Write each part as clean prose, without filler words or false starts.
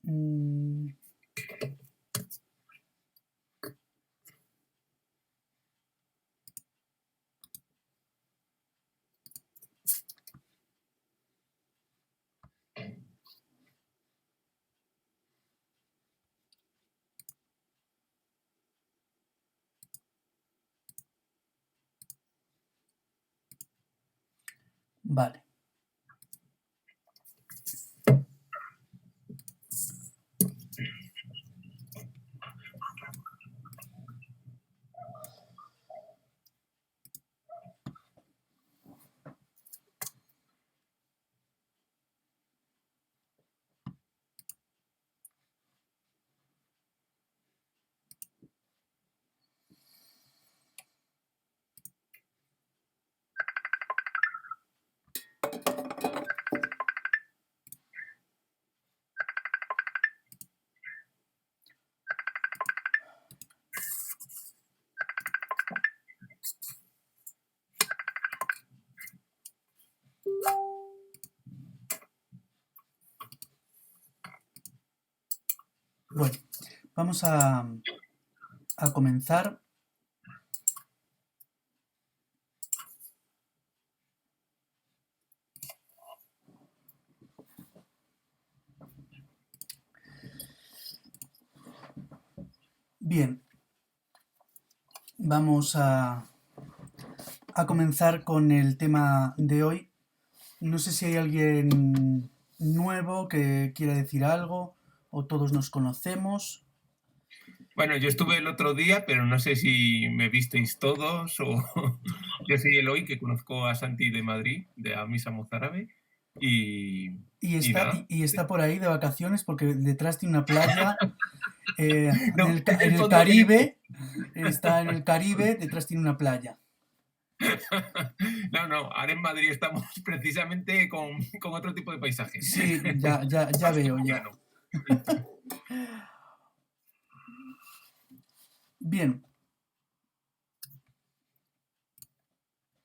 Mm, vale. Bueno, vamos a comenzar. Bien, vamos a comenzar con el tema de hoy. No sé si hay alguien nuevo que quiera decir algo o todos nos conocemos. Bueno, yo estuve el otro día, pero no sé si me visteis todos o yo soy Eloy, que conozco a Santi de Madrid, de a Misa Mozárabe, y nada. Y está por ahí de vacaciones porque detrás tiene una playa No, es en el el fondo que Caribe. Está en el Caribe, detrás tiene una playa. No, ahora en Madrid estamos precisamente con otro tipo de paisajes. Sí, ya Más veo, tipo ya. llano. Bien.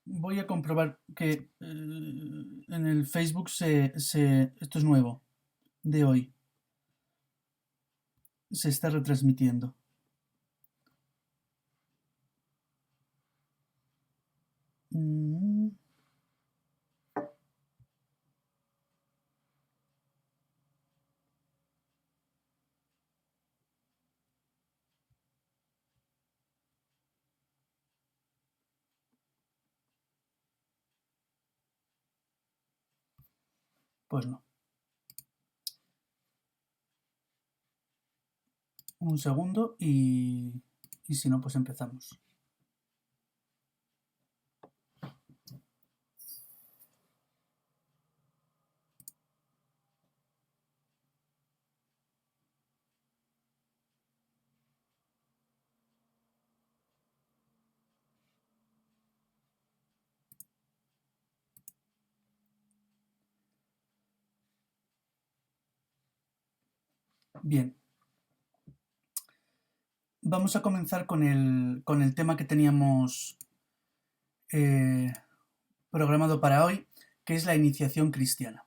Voy a comprobar que en el Facebook esto es nuevo, de hoy. Se está retransmitiendo. Mm, Pues no. Un segundo y si no, pues empezamos. Bien. Vamos a comenzar con el tema que teníamos programado para hoy, que es la iniciación cristiana.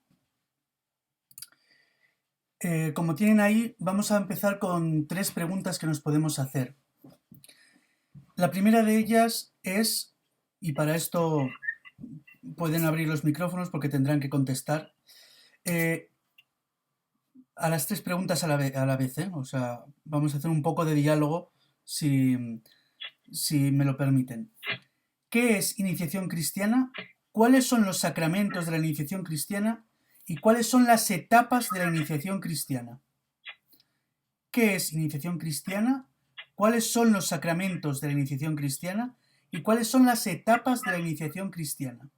Como tienen ahí, vamos a empezar con 3 preguntas que nos podemos hacer. La primera de ellas es, y para esto pueden abrir los micrófonos porque tendrán que contestar, a las 3 preguntas a la vez, ¿eh? O sea, vamos a hacer un poco de diálogo si me lo permiten. ¿Qué es iniciación cristiana? ¿Cuáles son los sacramentos de la iniciación cristiana? ¿Y cuáles son las etapas de la iniciación cristiana? ¿Qué es iniciación cristiana? ¿Cuáles son los sacramentos de la iniciación cristiana? ¿Y cuáles son las etapas de la iniciación cristiana?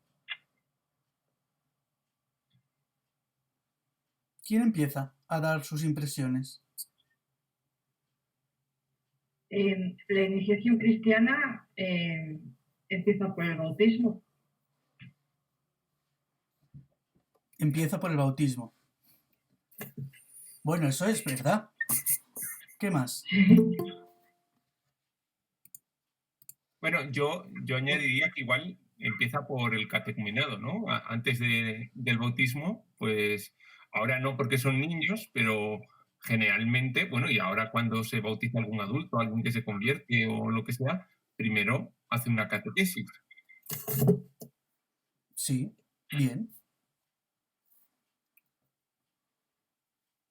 ¿Quién empieza a dar sus impresiones? La iniciación cristiana empieza por el bautismo. Empieza por el bautismo. Bueno, eso es verdad. ¿Qué más? Bueno, yo añadiría que igual empieza por el catecumenado, ¿no? Antes del bautismo, pues ahora no porque son niños, pero generalmente, bueno, y ahora cuando se bautiza algún adulto, alguien que se convierte o lo que sea, primero hace una catequesis. Sí, bien.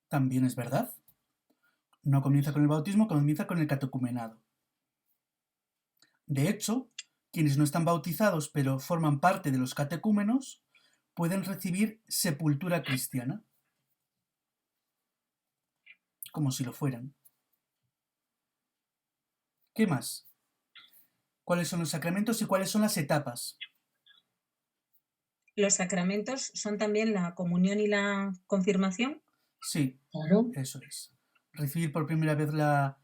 También es verdad. No comienza con el bautismo, comienza con el catecumenado. De hecho, quienes no están bautizados pero forman parte de los catecúmenos pueden recibir sepultura cristiana, como si lo fueran. ¿Qué más? ¿Cuáles son los sacramentos y cuáles son las etapas? ¿Los sacramentos son también la comunión y la confirmación? Sí, Claro. eso es. Recibir por primera vez la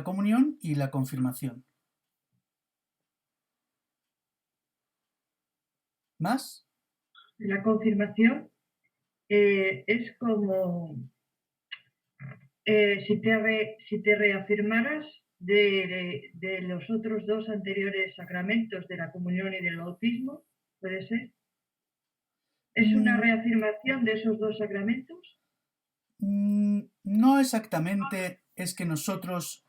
comunión y la confirmación. ¿Más? La confirmación es como si te reafirmaras de los otros dos anteriores sacramentos, de la comunión y del bautismo, ¿puede ser? ¿Es una reafirmación de esos dos sacramentos? No exactamente es que nosotros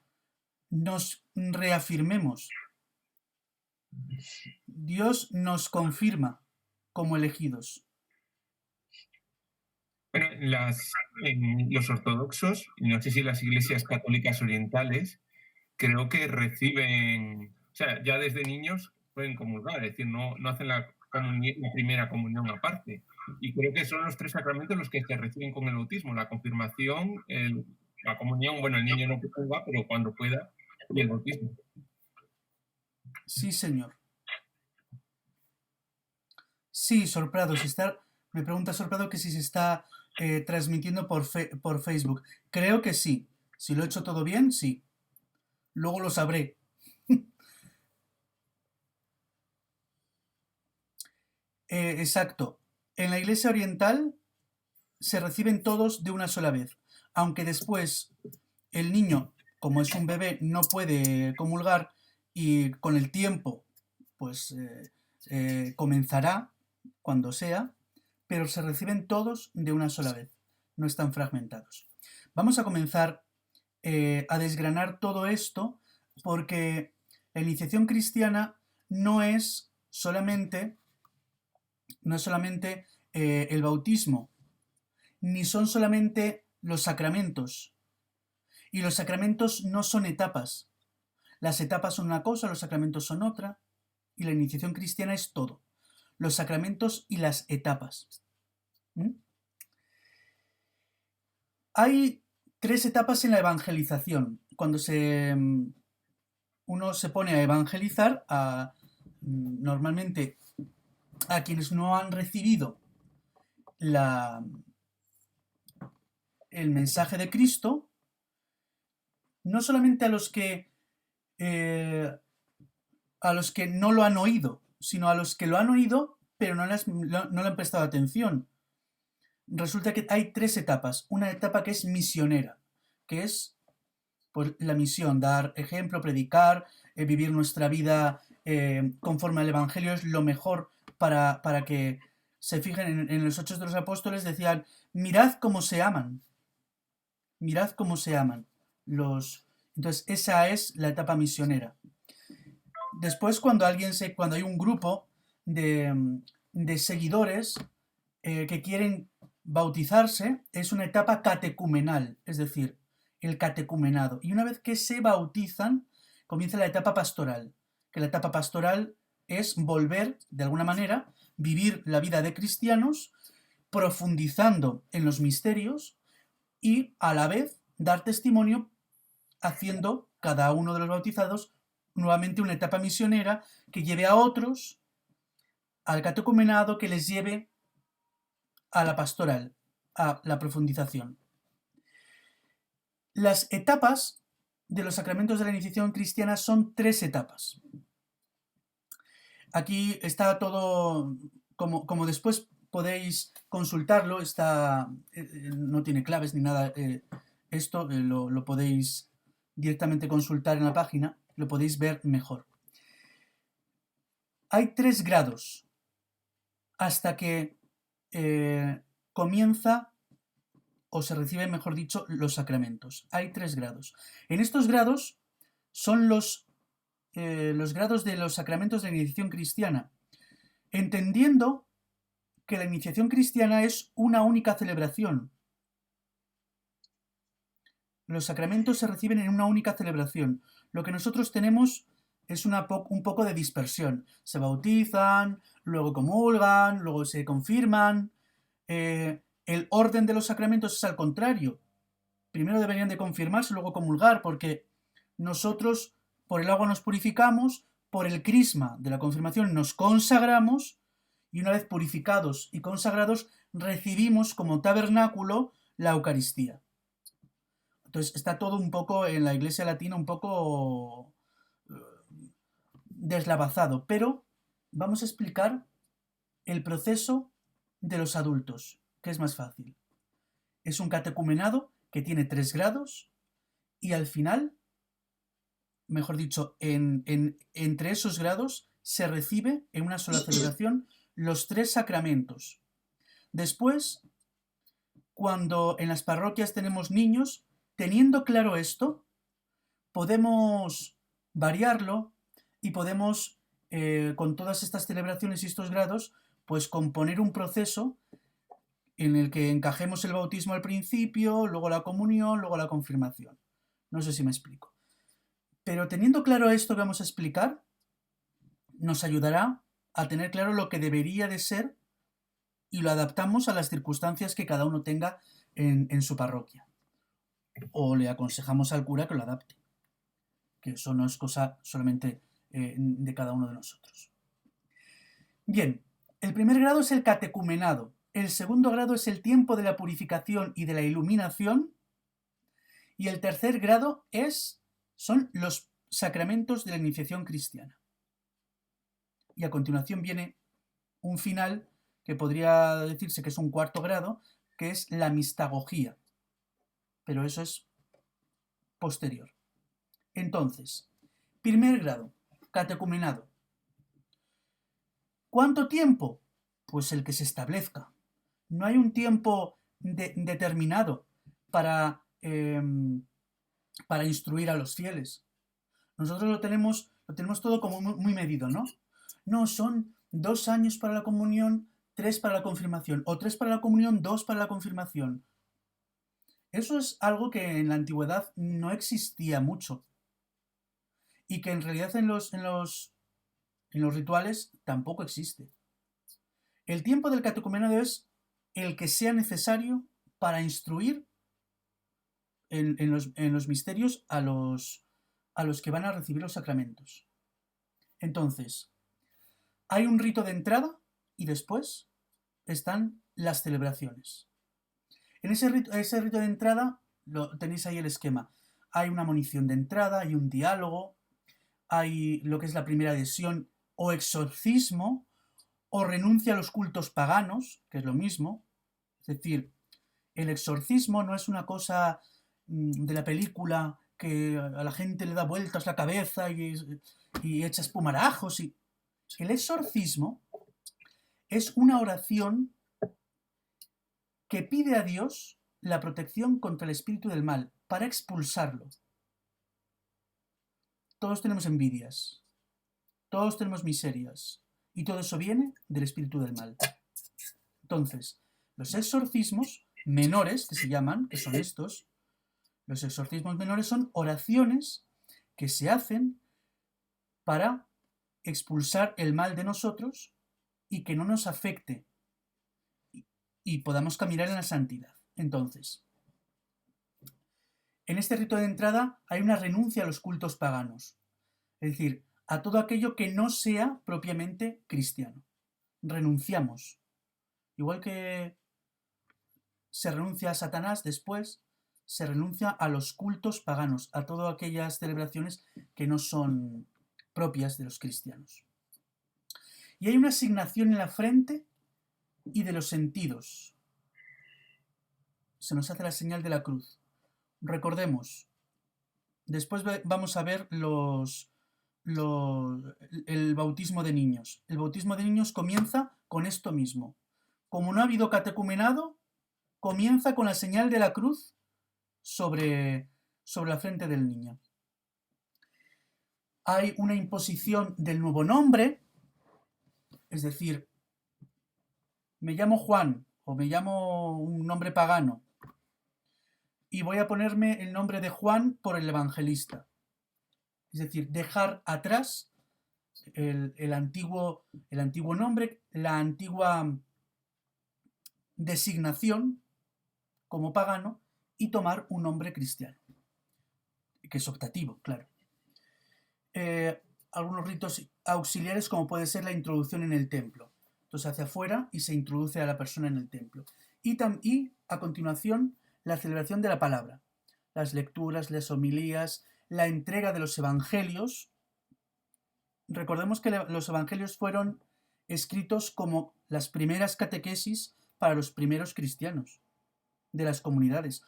nos reafirmemos. Dios nos confirma como elegidos. Bueno, en los ortodoxos, no sé si las iglesias católicas orientales, creo que reciben, o sea, ya desde niños pueden comulgar, es decir, no hacen la primera comunión aparte. Y creo que son los 3 sacramentos los que se reciben con el bautismo: la confirmación, la comunión, bueno, el niño no comulga, pero cuando pueda, y el bautismo. Sí, señor. Sí, Sorprado, me pregunta Sorprado que si se está transmitiendo por Facebook. Creo que sí. Si lo he hecho todo bien, sí. Luego lo sabré. Exacto. En la Iglesia Oriental se reciben todos de una sola vez, aunque después el niño, como es un bebé, no puede comulgar y con el tiempo, pues comenzará cuando sea, pero se reciben todos de una sola vez, no están fragmentados. Vamos a comenzar a desgranar todo esto porque la iniciación cristiana no es solamente el bautismo, ni son solamente los sacramentos. Y los sacramentos no son etapas. Las etapas son una cosa, los sacramentos son otra, y la iniciación cristiana es todo. Los sacramentos y las etapas. Hay 3 etapas en la evangelización. Cuando uno se pone a evangelizar, normalmente a quienes no han recibido el mensaje de Cristo, no solamente a los que no lo han oído, sino a los que lo han oído, pero no le han prestado atención. Resulta que hay 3 etapas. Una etapa que es misionera, que es pues, la misión, dar ejemplo, predicar, vivir nuestra vida conforme al Evangelio es lo mejor para que se fijen en los Hechos de los Apóstoles, decían, mirad cómo se aman. Mirad cómo se aman. Entonces, esa es la etapa misionera. Después, cuando hay un grupo de seguidores que quieren bautizarse, es una etapa catecumenal, es decir, el catecumenado. Y una vez que se bautizan, comienza la etapa pastoral, que la etapa pastoral es volver, de alguna manera, vivir la vida de cristianos, profundizando en los misterios y a la vez dar testimonio haciendo cada uno de los bautizados nuevamente una etapa misionera que lleve a otros al catecumenado, que les lleve a la pastoral, a la profundización. Las etapas de los sacramentos de la iniciación cristiana son 3 etapas. Aquí está todo, como después podéis consultarlo, no tiene claves ni nada, esto lo podéis directamente consultar en la página, lo podéis ver mejor. Hay 3 grados hasta que comienza o se reciben, mejor dicho, los sacramentos. Hay 3 grados. En estos grados son los grados de los sacramentos de la iniciación cristiana, entendiendo que la iniciación cristiana es una única celebración. Los sacramentos se reciben en una única celebración. Lo que nosotros tenemos es un poco de dispersión. Se bautizan, luego comulgan, luego se confirman. El orden de los sacramentos es al contrario. Primero deberían de confirmarse, luego comulgar, porque nosotros por el agua nos purificamos, por el crisma de la confirmación nos consagramos, y una vez purificados y consagrados recibimos como tabernáculo la Eucaristía. Entonces está todo un poco en la Iglesia latina un poco deslavazado, pero vamos a explicar el proceso de los adultos, que es más fácil. Es un catecumenado que tiene 3 grados y al final, mejor dicho, entre esos grados se recibe en una sola celebración los 3 sacramentos. Después, cuando en las parroquias tenemos niños, teniendo claro esto, podemos variarlo y podemos, con todas estas celebraciones y estos grados, pues componer un proceso en el que encajemos el bautismo al principio, luego la comunión, luego la confirmación. No sé si me explico. Pero teniendo claro esto que vamos a explicar, nos ayudará a tener claro lo que debería de ser y lo adaptamos a las circunstancias que cada uno tenga en su parroquia. O le aconsejamos al cura que lo adapte, que eso no es cosa solamente de cada uno de nosotros. Bien, el primer grado es el catecumenado, el segundo grado es el tiempo de la purificación y de la iluminación, y el tercer grado son los sacramentos de la iniciación cristiana. Y a continuación viene un final que podría decirse que es un 4.º grado, que es la mistagogía. Pero eso es posterior. Entonces, primer grado, catecumenado. ¿Cuánto tiempo? Pues el que se establezca. No hay un tiempo determinado para instruir a los fieles. Nosotros lo tenemos todo como muy medido, ¿no? No, son 2 años para la comunión, 3 para la confirmación, o 3 para la comunión, 2 para la confirmación. Eso es algo que en la antigüedad no existía mucho y que en realidad en los rituales tampoco existe. El tiempo del catecumenado es el que sea necesario para instruir en los misterios a los que van a recibir los sacramentos. Entonces, hay un rito de entrada y después están las celebraciones. En ese rito de entrada tenéis ahí el esquema. Hay una monición de entrada, hay un diálogo, hay lo que es la primera adhesión o exorcismo, o renuncia a los cultos paganos, que es lo mismo. Es decir, el exorcismo no es una cosa de la película que a la gente le da vueltas la cabeza y echa espumarajos. El exorcismo es una oración que pide a Dios la protección contra el espíritu del mal, para expulsarlo. Todos tenemos envidias, todos tenemos miserias, y todo eso viene del espíritu del mal. Entonces, los exorcismos menores, que se llaman, que son estos, los exorcismos menores son oraciones que se hacen para expulsar el mal de nosotros y que no nos afecte y podamos caminar en la santidad. Entonces, en este rito de entrada hay una renuncia a los cultos paganos, es decir, a todo aquello que no sea propiamente cristiano. Renunciamos. Igual que se renuncia a Satanás, después se renuncia a los cultos paganos, a todas aquellas celebraciones que no son propias de los cristianos. Y hay una asignación en la frente y de los sentidos. Se nos hace la señal de la cruz. Recordemos, después vamos a ver el bautismo de niños. El bautismo de niños comienza con esto mismo. Como no ha habido catecumenado, comienza con la señal de la cruz sobre la frente del niño. Hay una imposición del nuevo nombre, es decir, me llamo Juan o me llamo un nombre pagano y voy a ponerme el nombre de Juan por el evangelista. Es decir, dejar atrás el antiguo nombre, la antigua designación como pagano y tomar un nombre cristiano, que es optativo, claro. Algunos ritos auxiliares, como puede ser la introducción en el templo. Entonces hacia afuera y se introduce a la persona en el templo. Y a continuación la celebración de la palabra, las lecturas, las homilías, la entrega de los evangelios. Recordemos que los evangelios fueron escritos como las primeras catequesis para los primeros cristianos de las comunidades.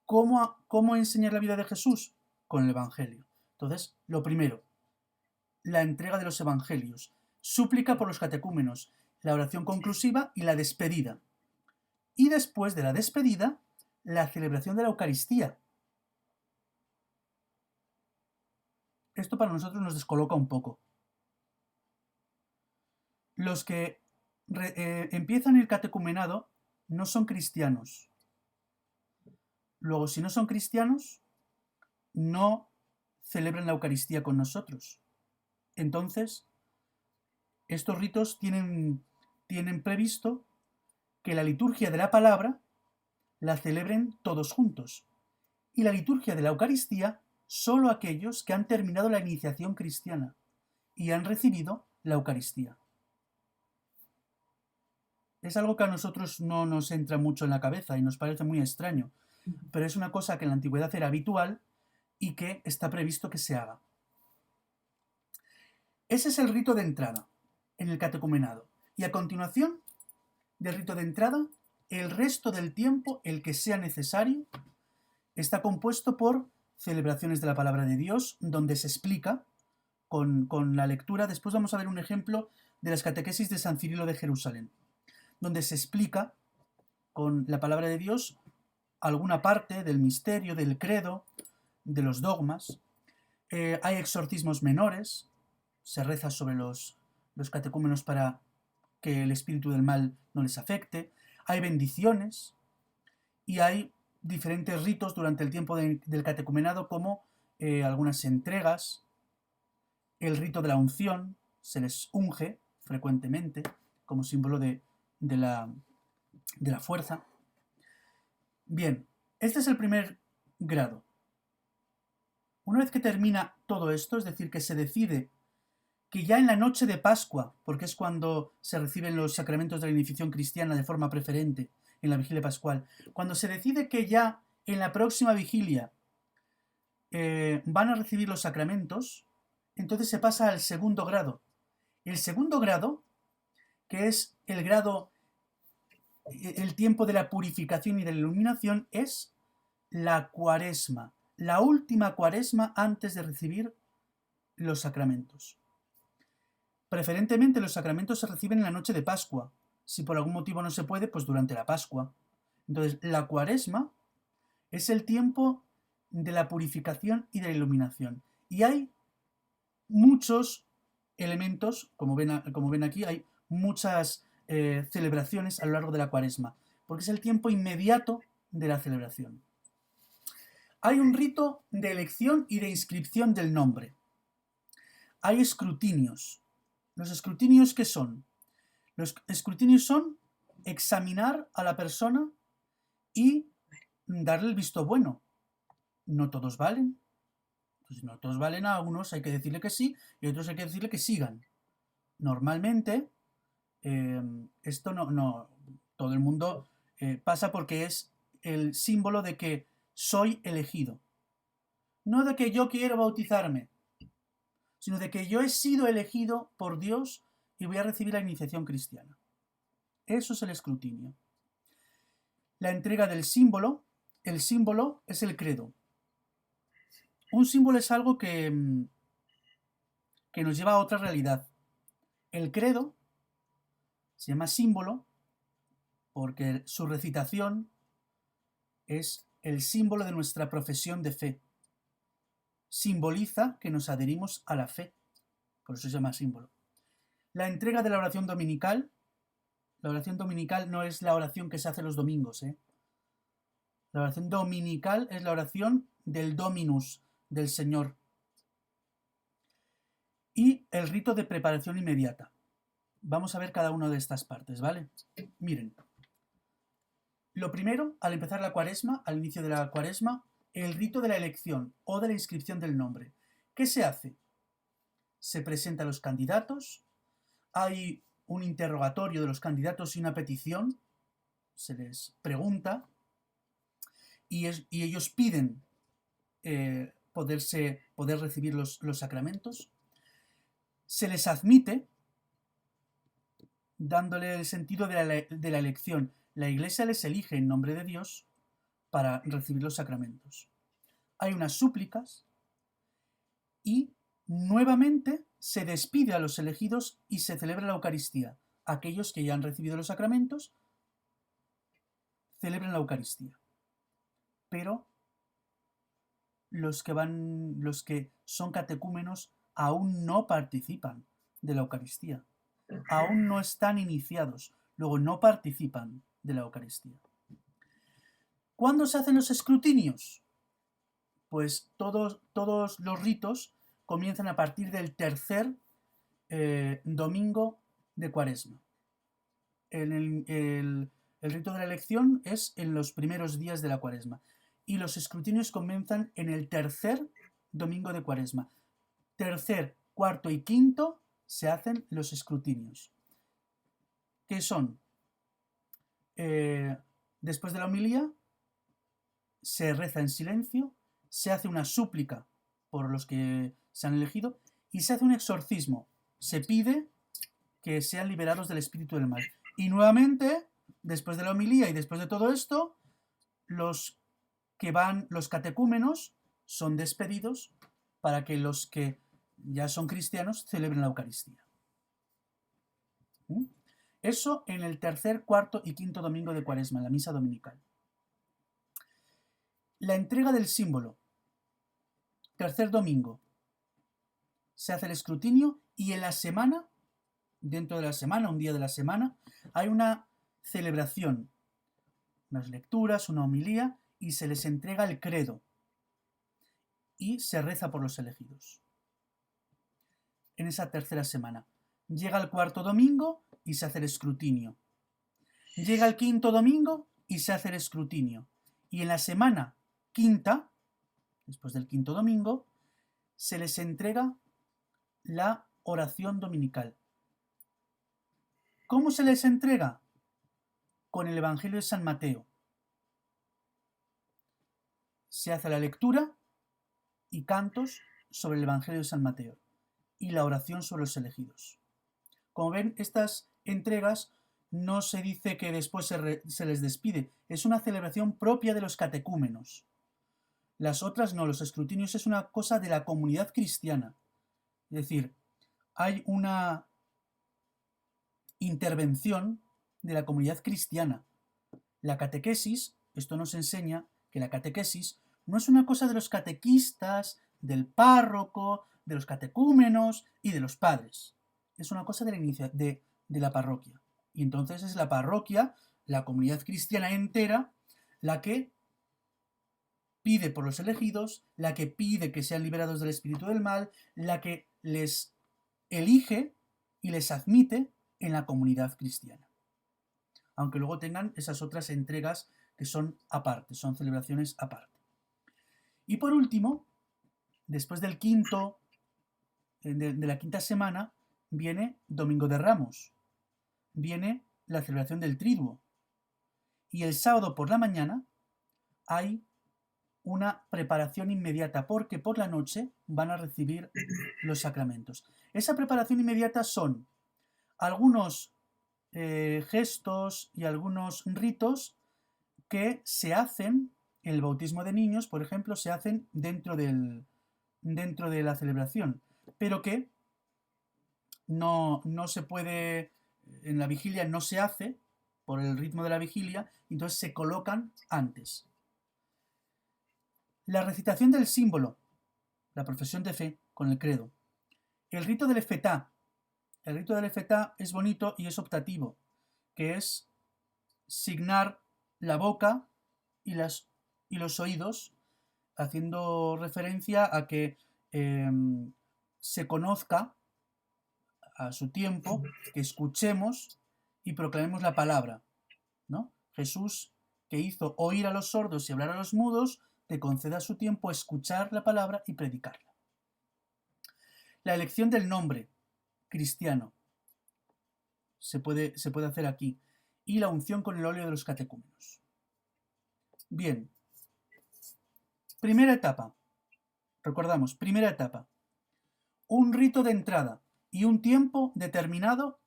¿Cómo enseñar la vida de Jesús? Con el evangelio. Entonces, lo primero, la entrega de los evangelios, súplica por los catecúmenos, la oración conclusiva y la despedida. Y después de la despedida, la celebración de la Eucaristía. Esto para nosotros nos descoloca un poco. Los que empiezan el catecumenado no son cristianos. Luego, si no son cristianos, no celebran la Eucaristía con nosotros. Entonces, estos ritos tienen previsto que la liturgia de la palabra la celebren todos juntos y la liturgia de la Eucaristía solo aquellos que han terminado la iniciación cristiana y han recibido la Eucaristía. Es algo que a nosotros no nos entra mucho en la cabeza y nos parece muy extraño, pero es una cosa que en la antigüedad era habitual y que está previsto que se haga. Ese es el rito de entrada en el catecumenado. Y a continuación del rito de entrada, el resto del tiempo, el que sea necesario, está compuesto por celebraciones de la palabra de Dios, donde se explica con la lectura. Después vamos a ver un ejemplo de las catequesis de San Cirilo de Jerusalén, donde se explica con la palabra de Dios alguna parte del misterio, del credo, de los dogmas. Hay exorcismos menores, se reza sobre los catecúmenos para que el espíritu del mal no les afecte. Hay bendiciones y hay diferentes ritos durante el tiempo del catecumenado, como algunas entregas, el rito de la unción, se les unge frecuentemente como símbolo de la fuerza. Bien, este es el primer grado. Una vez que termina todo esto, es decir, que se decide que ya en la noche de Pascua, porque es cuando se reciben los sacramentos de la iniciación cristiana de forma preferente, en la vigilia pascual, cuando se decide que ya en la próxima vigilia van a recibir los sacramentos, entonces se pasa al segundo grado. El segundo grado, que es el tiempo de la purificación y de la iluminación, es la cuaresma, la última cuaresma antes de recibir los sacramentos. Preferentemente los sacramentos se reciben en la noche de Pascua. Si por algún motivo no se puede, pues durante la Pascua. Entonces, la cuaresma es el tiempo de la purificación y de la iluminación. Y hay muchos elementos, como ven aquí, hay muchas celebraciones a lo largo de la cuaresma, porque es el tiempo inmediato de la celebración. Hay un rito de elección y de inscripción del nombre. Hay escrutinios. ¿Los escrutinios qué son? Los escrutinios son examinar a la persona y darle el visto bueno. No todos valen. Pues no todos valen, a unos hay que decirle que sí y a otros hay que decirle que sigan. Normalmente, esto no todo el mundo pasa porque es el símbolo de que soy elegido. No de que yo quiero bautizarme, sino de que yo he sido elegido por Dios y voy a recibir la iniciación cristiana. Eso es el escrutinio. La entrega del símbolo, el símbolo es el credo. Un símbolo es algo que nos lleva a otra realidad. El credo se llama símbolo porque su recitación es el símbolo de nuestra profesión de fe. Simboliza que nos adherimos a la fe, por eso se llama símbolo. La entrega de la oración dominical no es la oración que se hace los domingos, ¿eh? La oración dominical es la oración del Dominus, del Señor. Y el rito de preparación inmediata. Vamos a ver cada una de estas partes, ¿vale? Miren. Lo primero, al empezar la cuaresma, al inicio de la cuaresma, el rito de la elección o de la inscripción del nombre. ¿Qué se hace? Se presentan los candidatos, hay un interrogatorio de los candidatos y una petición, se les pregunta y ellos piden poder recibir los sacramentos. Se les admite dándole el sentido de la elección. La Iglesia les elige en nombre de Dios para recibir los sacramentos. Hay unas súplicas y nuevamente se despide a los elegidos y se celebra la Eucaristía. Aquellos que ya han recibido los sacramentos celebran la Eucaristía. Pero los que son catecúmenos aún no participan de la Eucaristía. Aún no están iniciados, luego no participan de la Eucaristía. ¿Cuándo se hacen los escrutinios? Pues todos los ritos comienzan a partir del tercer domingo de Cuaresma. El rito de la elección es en los primeros días de la Cuaresma y los escrutinios comienzan en el tercer domingo de Cuaresma. Tercer, cuarto y quinto se hacen los escrutinios. ¿Qué son? Después de la homilía se reza en silencio, se hace una súplica por los que se han elegido y se hace un exorcismo. Se pide que sean liberados del espíritu del mal. Y nuevamente, después de la homilía y después de todo esto, los catecúmenos son despedidos para que los que ya son cristianos celebren la Eucaristía. Eso en el tercer, cuarto y quinto domingo de Cuaresma, en la misa dominical. La entrega del símbolo. Tercer domingo. Se hace el escrutinio y en la semana, dentro de la semana, un día de la semana, hay una celebración, unas lecturas, una homilía y se les entrega el credo y se reza por los elegidos. En esa tercera semana. Llega el cuarto domingo y se hace el escrutinio. Llega el quinto domingo y se hace el escrutinio. Y en la semana quinta, después del quinto domingo, se les entrega la oración dominical. ¿Cómo se les entrega? Con el Evangelio de San Mateo. Se hace la lectura y cantos sobre el Evangelio de San Mateo y la oración sobre los elegidos. Como ven, estas entregas no se dice que después se les despide, es una celebración propia de los catecúmenos. Las otras no, los escrutinios es una cosa de la comunidad cristiana. Es decir, hay una intervención de la comunidad cristiana. La catequesis, esto nos enseña que la catequesis no es una cosa de los catequistas, del párroco, de los catecúmenos y de los padres. Es una cosa de la parroquia. Y entonces es la parroquia, la comunidad cristiana entera, la que pide por los elegidos, la que pide que sean liberados del espíritu del mal, la que les elige y les admite en la comunidad cristiana. Aunque luego tengan esas otras entregas que son aparte, son celebraciones aparte. Y por último, después del de la quinta semana, viene Domingo de Ramos, viene la celebración del Triduo. Y el sábado por la mañana hay una preparación inmediata, porque por la noche van a recibir los sacramentos. Esa preparación inmediata son algunos gestos y algunos ritos que se hacen, el bautismo de niños, por ejemplo, se hacen dentro de la celebración, pero que no se puede, en la vigilia no se hace, por el ritmo de la vigilia, entonces se colocan antes. La recitación del símbolo, la profesión de fe con el credo. El rito del efetá. El rito del efetá es bonito y es optativo, que es signar la boca y los oídos, haciendo referencia a que se conozca a su tiempo, que escuchemos y proclamemos la palabra, ¿no? Jesús, que hizo oír a los sordos y hablar a los mudos, te concede a su tiempo escuchar la palabra y predicarla. La elección del nombre cristiano se puede hacer aquí, y la unción con el óleo de los catecúmenos. Bien, primera etapa. Recordamos, primera etapa. Un rito de entrada y un tiempo indeterminado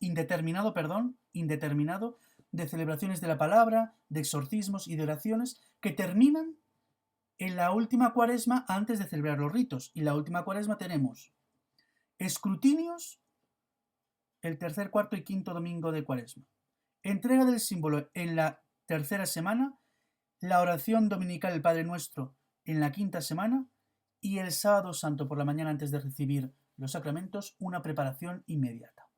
de celebraciones de la palabra, de exorcismos y de oraciones que terminan en la última cuaresma antes de celebrar los ritos. Y la última cuaresma tenemos escrutinios el tercer, cuarto y quinto domingo de cuaresma. Entrega del símbolo en la tercera semana, la oración dominical del Padre Nuestro en la quinta semana y el sábado santo por la mañana antes de recibir los sacramentos, una preparación inmediata.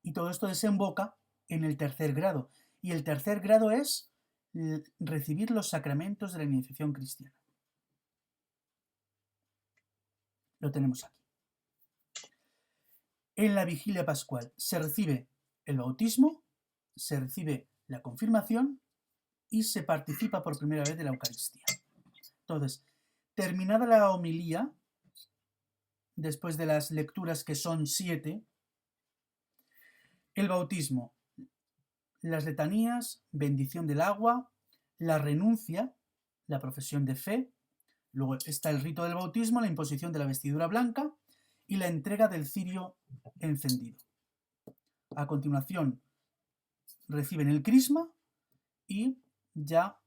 Y todo esto desemboca en el tercer grado. Y el tercer grado es recibir los sacramentos de la iniciación cristiana. Lo tenemos aquí. En la vigilia pascual se recibe el bautismo, se recibe la confirmación y se participa por primera vez de la Eucaristía. Entonces, terminada la homilía, después de las lecturas que son 7, el bautismo, las letanías, bendición del agua, la renuncia, la profesión de fe, luego está el rito del bautismo, la imposición de la vestidura blanca y la entrega del cirio encendido. A continuación, reciben el crisma y ya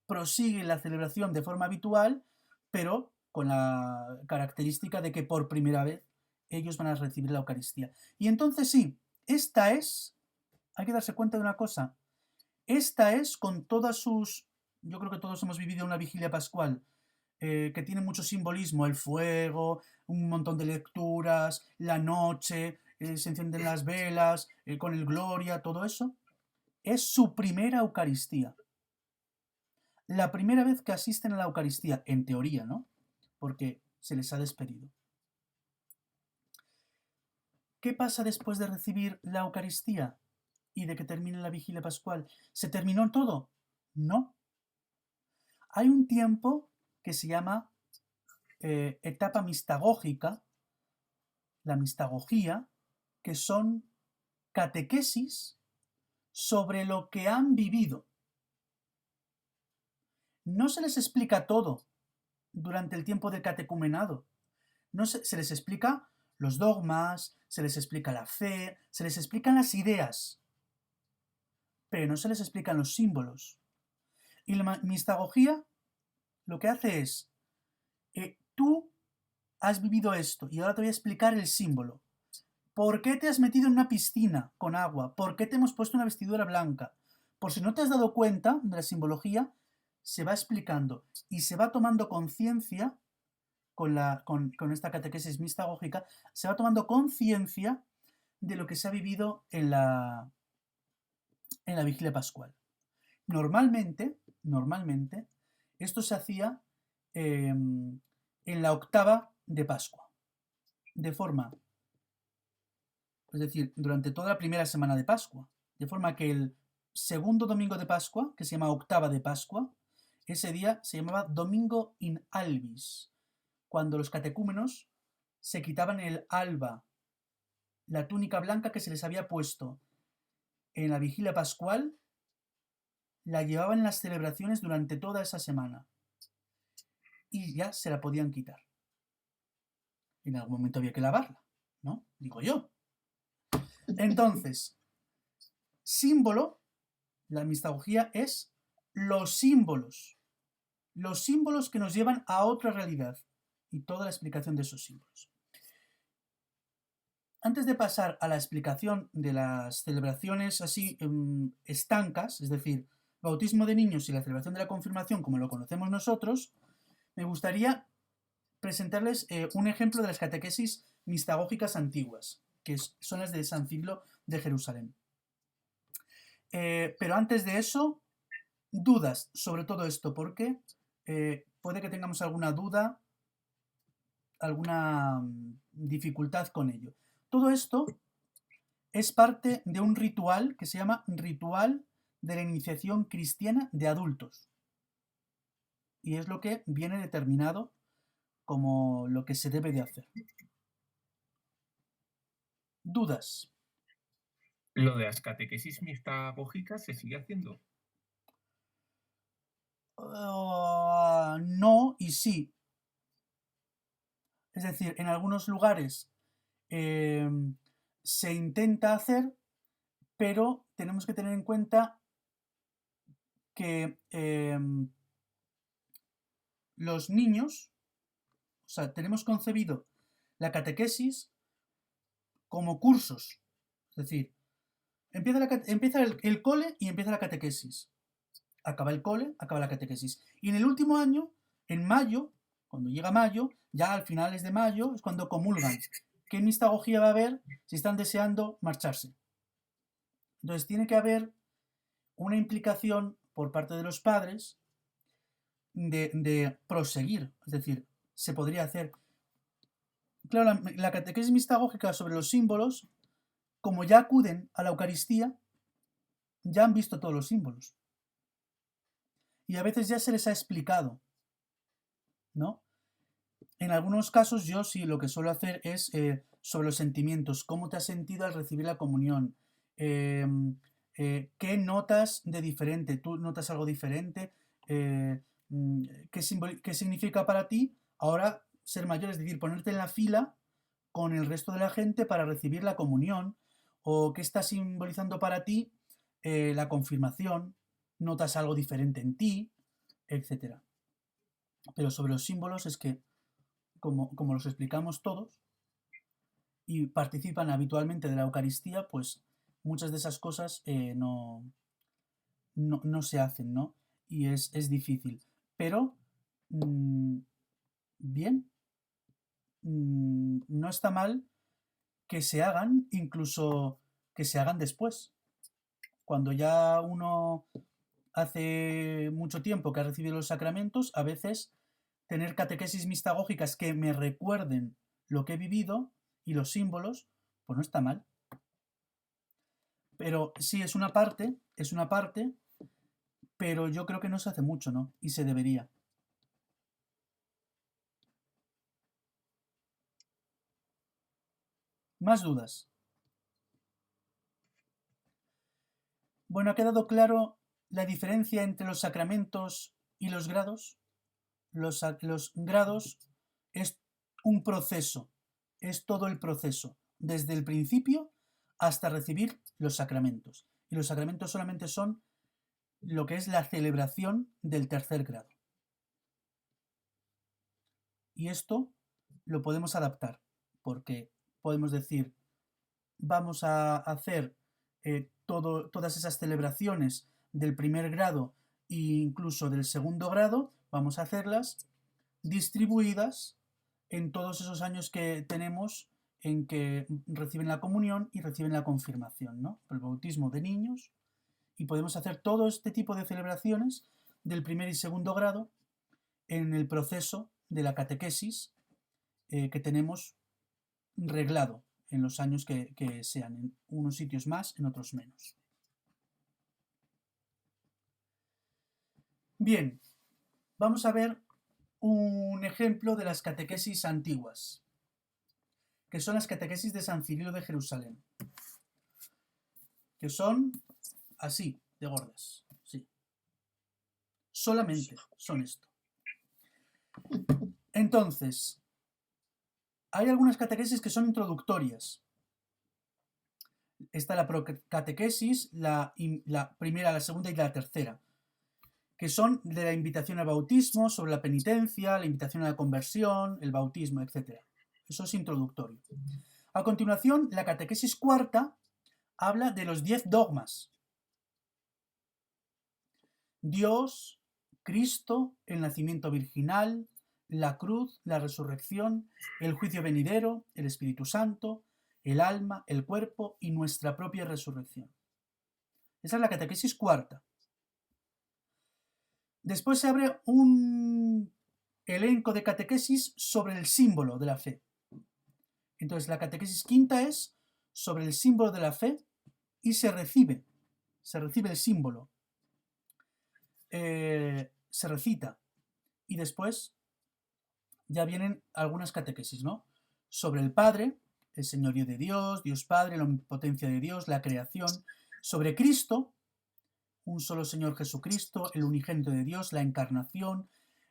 prosigue la celebración de forma habitual, pero con la característica de que por primera vez ellos van a recibir la Eucaristía. Y entonces sí, esta es, hay que darse cuenta de una cosa, esta es con todas sus, yo creo que todos hemos vivido una vigilia pascual, que tiene mucho simbolismo, el fuego, un montón de lecturas, la noche, se encienden las velas, con el gloria, todo eso, es su primera Eucaristía. La primera vez que asisten a la Eucaristía, en teoría, ¿no? Porque se les ha despedido. ¿Qué pasa después de recibir la Eucaristía y de que termine la vigilia pascual? ¿Se terminó todo? No. Hay un tiempo que se llama etapa mistagógica, la mistagogía, que son catequesis sobre lo que han vivido. No se les explica todo durante el tiempo del catecumenado. No se les explica los dogmas, se les explica la fe, se les explican las ideas, pero no se les explican los símbolos. Y la mistagogía lo que hace es, tú has vivido esto y ahora te voy a explicar el símbolo. ¿Por qué te has metido en una piscina con agua? ¿Por qué te hemos puesto una vestidura blanca? Por si no te has dado cuenta de la simbología, se va explicando y se va tomando conciencia con esta catequesis mistagógica, se va tomando conciencia de lo que se ha vivido en la vigilia pascual. Normalmente, esto se hacía en la octava de Pascua, de forma, es decir, durante toda la primera semana de Pascua, de forma que el segundo domingo de Pascua, que se llama octava de Pascua, ese día se llamaba Domingo in Albis, cuando los catecúmenos se quitaban el alba, la túnica blanca que se les había puesto en la vigilia pascual, la llevaban en las celebraciones durante toda esa semana y ya se la podían quitar. En algún momento había que lavarla, ¿no? Digo yo. Entonces, símbolo, la mistagogía es los símbolos que nos llevan a otra realidad y toda la explicación de esos símbolos. Antes de pasar a la explicación de las celebraciones así estancas, es decir, bautismo de niños y la celebración de la confirmación como lo conocemos nosotros, me gustaría presentarles un ejemplo de las catequesis mistagógicas antiguas, que son las de San Cirilo de Jerusalén. Pero antes de eso, dudas sobre todo esto, porque puede que tengamos alguna duda, alguna dificultad con ello. Todo esto es parte de un ritual que se llama Ritual de la Iniciación Cristiana de Adultos. Y es lo que viene determinado como lo que se debe de hacer. ¿Dudas? ¿Lo de las catequesis mistagógicas se sigue haciendo? No y sí. Es decir, en algunos lugares se intenta hacer, pero tenemos que tener en cuenta que los niños, o sea, tenemos concebido la catequesis como cursos. Es decir, empieza el cole y empieza la catequesis. Acaba el cole, acaba la catequesis. Y en el último año, en mayo, cuando llega mayo, ya al finales de mayo, es cuando comulgan. ¿Qué mistagogía va a haber si están deseando marcharse? Entonces tiene que haber una implicación por parte de los padres de proseguir. Es decir, se podría hacer... Claro, la catequesis mistagógica sobre los símbolos, como ya acuden a la Eucaristía, ya han visto todos los símbolos. Y a veces ya se les ha explicado, ¿no? En algunos casos yo sí lo que suelo hacer es sobre los sentimientos, cómo te has sentido al recibir la comunión, qué notas de diferente, tú notas algo diferente, qué significa para ti ahora ser mayor, es decir, ponerte en la fila con el resto de la gente para recibir la comunión, o qué está simbolizando para ti la confirmación, notas algo diferente en ti, etc. Pero sobre los símbolos es que, como los explicamos todos y participan habitualmente de la Eucaristía, pues muchas de esas cosas no se hacen, ¿no? Y es difícil. Pero, bien, no está mal que se hagan, incluso que se hagan después. Cuando ya uno hace mucho tiempo que ha recibido los sacramentos, a veces tener catequesis mistagógicas que me recuerden lo que he vivido y los símbolos, pues no está mal. Pero sí, es una parte, pero yo creo que no se hace mucho, ¿no? Y se debería. ¿Más dudas? Bueno, ¿ha quedado claro la diferencia entre los sacramentos y los grados? Los grados es un proceso, es todo el proceso, desde el principio hasta recibir los sacramentos. Y los sacramentos solamente son lo que es la celebración del tercer grado. Y esto lo podemos adaptar, porque podemos decir, vamos a hacer todas esas celebraciones del primer grado e incluso del segundo grado, vamos a hacerlas distribuidas en todos esos años que tenemos en que reciben la comunión y reciben la confirmación, ¿no? El bautismo de niños, y podemos hacer todo este tipo de celebraciones del primer y segundo grado en el proceso de la catequesis que tenemos reglado en los años que sean, en unos sitios más, en otros menos. Bien, vamos a ver un ejemplo de las catequesis antiguas, que son las catequesis de San Cirilo de Jerusalén, que son así, de gordas, sí. Solamente son esto. Entonces, hay algunas catequesis que son introductorias. Está la procatequesis, la primera, la segunda y la tercera, que son de la invitación al bautismo, sobre la penitencia, la invitación a la conversión, el bautismo, etc. Eso es introductorio. A continuación, la catequesis cuarta habla de los 10 dogmas. Dios, Cristo, el nacimiento virginal, la cruz, la resurrección, el juicio venidero, el Espíritu Santo, el alma, el cuerpo y nuestra propia resurrección. Esa es la catequesis cuarta. Después se abre un elenco de catequesis sobre el símbolo de la fe. Entonces la catequesis quinta es sobre el símbolo de la fe y se recibe el símbolo, se recita y después ya vienen algunas catequesis, ¿no? Sobre el Padre, el señorío de Dios, Dios Padre, la omnipotencia de Dios, la creación, sobre Cristo, un solo Señor Jesucristo, el unigénito de Dios, la encarnación,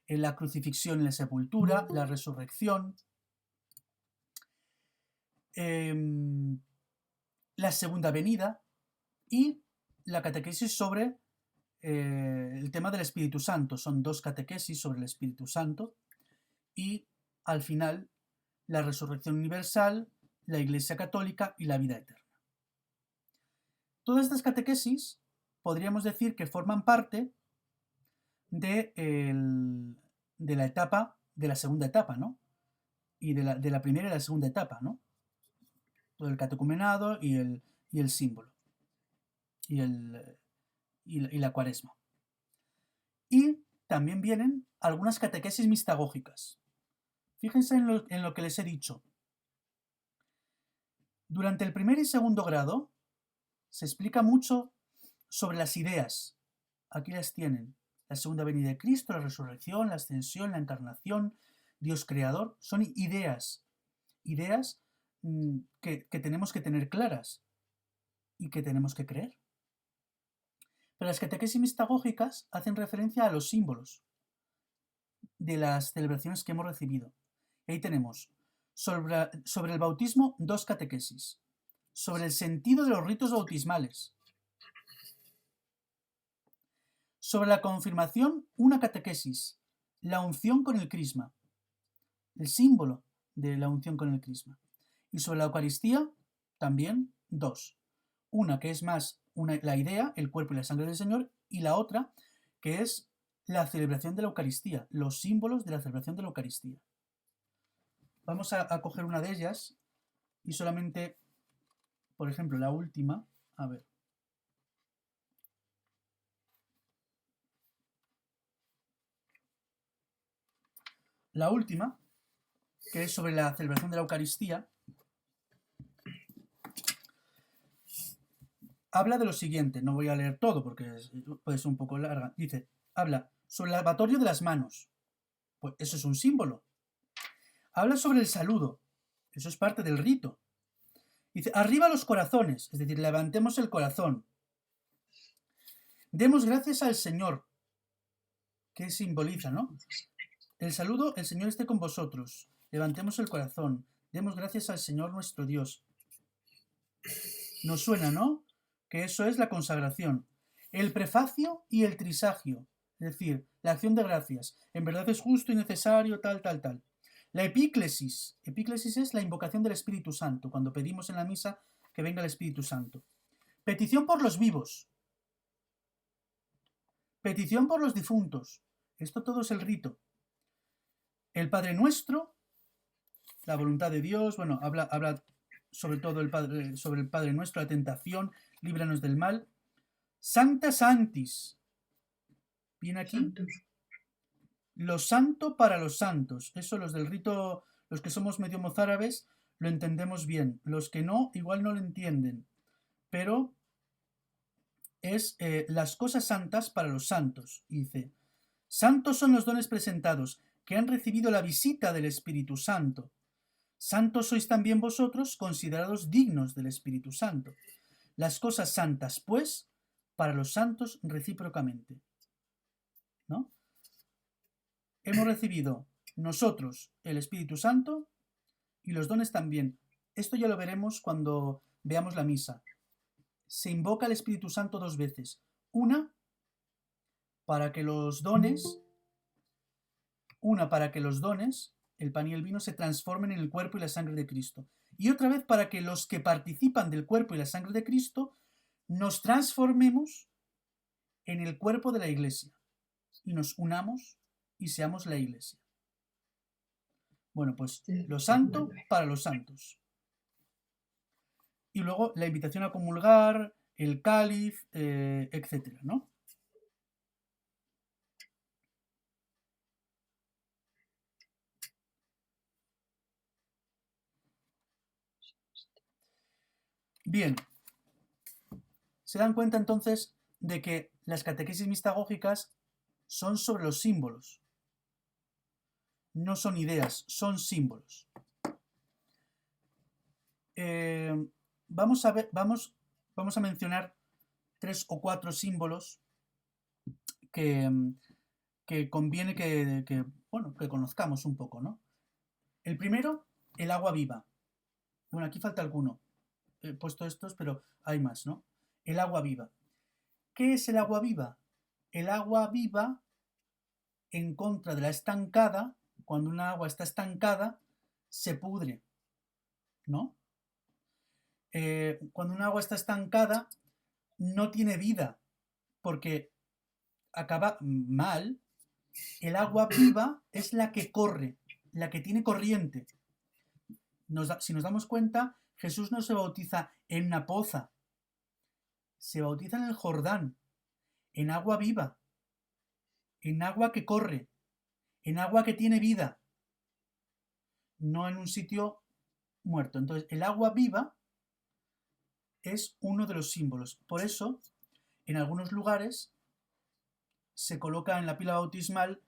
la crucifixión y la sepultura, la resurrección, la segunda venida y la catequesis sobre el tema del Espíritu Santo. Son 2 catequesis sobre el Espíritu Santo y al final la resurrección universal, la Iglesia Católica y la vida eterna. Todas estas catequesis podríamos decir que forman parte de la etapa, de la segunda etapa, ¿no? Y de la primera y la segunda etapa, ¿no? Todo el catecumenado y el símbolo. Y la cuaresma. Y también vienen algunas catequesis mistagógicas. Fíjense en lo que les he dicho. Durante el primer y segundo grado se explica mucho sobre las ideas. Aquí las tienen. La segunda venida de Cristo, la resurrección, la ascensión, la encarnación, Dios creador. Son ideas. Ideas que tenemos que tener claras y que tenemos que creer. Pero las catequesis mistagógicas hacen referencia a los símbolos de las celebraciones que hemos recibido. Y ahí tenemos sobre el bautismo 2 catequesis, sobre el sentido de los ritos bautismales, sobre la confirmación 1 catequesis, la unción con el crisma, el símbolo de la unción con el crisma. Y sobre la Eucaristía también 2. Una que es más la idea, el cuerpo y la sangre del Señor, y la otra que es la celebración de la Eucaristía, los símbolos de la celebración de la Eucaristía. Vamos a coger una de ellas y solamente, por ejemplo, la última, a ver. La última, que es sobre la celebración de la Eucaristía, habla de lo siguiente, no voy a leer todo porque puede ser un poco larga. Dice, habla sobre el lavatorio de las manos. Pues eso es un símbolo. Habla sobre el saludo. Eso es parte del rito. Dice, arriba los corazones, es decir, levantemos el corazón. Demos gracias al Señor. ¿Qué simboliza, no? El saludo, el Señor esté con vosotros. Levantemos el corazón. Demos gracias al Señor nuestro Dios. Nos suena, ¿no? Que eso es la consagración. El prefacio y el trisagio, es decir, la acción de gracias. En verdad es justo y necesario, tal, tal, tal. La epíclesis. Epíclesis es la invocación del Espíritu Santo, cuando pedimos en la misa que venga el Espíritu Santo. Petición por los vivos. Petición por los difuntos. Esto todo es el rito. El Padre Nuestro, la voluntad de Dios, bueno, habla sobre todo sobre el Padre Nuestro, la tentación, líbranos del mal. Sancta Sanctis. ¿Viene aquí? Santos. Lo santo para los santos. Eso los del rito, los que somos medio mozárabes, lo entendemos bien. Los que no, igual no lo entienden. Pero es las cosas santas para los santos. Dice, santos son los dones presentados, que han recibido la visita del Espíritu Santo. Santos sois también vosotros, considerados dignos del Espíritu Santo. Las cosas santas, pues, para los santos recíprocamente. ¿No? Hemos recibido nosotros el Espíritu Santo y los dones también. Esto ya lo veremos cuando veamos la misa. Se invoca al Espíritu Santo 2 veces. Una, para que los dones, el pan y el vino, se transformen en el cuerpo y la sangre de Cristo. Y otra vez para que los que participan del cuerpo y la sangre de Cristo nos transformemos en el cuerpo de la Iglesia y nos unamos y seamos la Iglesia. Bueno, pues lo santo para los santos. Y luego la invitación a comulgar, el cáliz, etcétera, ¿no? Bien. Se dan cuenta entonces de que las catequesis mistagógicas son sobre los símbolos. No son ideas, son símbolos. Vamos a mencionar 3 o 4 símbolos que conviene que conozcamos un poco, ¿no? El primero, el agua viva. Bueno, aquí falta alguno. He puesto estos, pero hay más, ¿no? El agua viva. ¿Qué es el agua viva? El agua viva, en contra de la estancada, cuando una agua está estancada, se pudre, ¿no? Cuando un agua está estancada, no tiene vida, porque acaba mal. El agua viva es la que corre, la que tiene corriente. Si nos damos cuenta, Jesús no se bautiza en una poza, se bautiza en el Jordán, en agua viva, en agua que corre, en agua que tiene vida, no en un sitio muerto. Entonces, el agua viva es uno de los símbolos. Por eso, en algunos lugares se coloca en la pila bautismal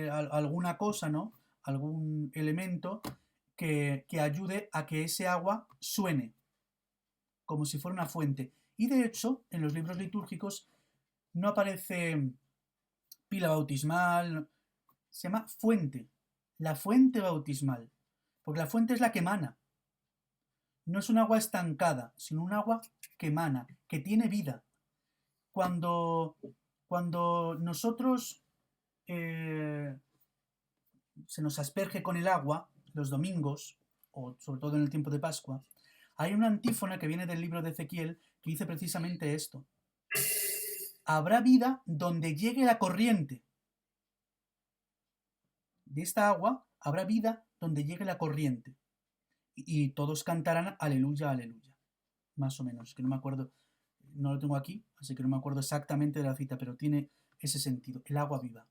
alguna cosa, ¿no? Algún elemento que ayude a que ese agua suene, como si fuera una fuente. Y de hecho, en los libros litúrgicos no aparece pila bautismal, se llama fuente, la fuente bautismal, porque la fuente es la que emana. No es un agua estancada, sino un agua que emana, que tiene vida. Cuando nosotros se nos asperge con el agua los domingos, o sobre todo en el tiempo de Pascua, hay una antífona que viene del libro de Ezequiel que dice precisamente esto. Habrá vida donde llegue la corriente. De esta agua habrá vida donde llegue la corriente. Y todos cantarán aleluya, aleluya. Más o menos, que no me acuerdo, no lo tengo aquí, así que no me acuerdo exactamente de la cita, pero tiene ese sentido, el agua viva.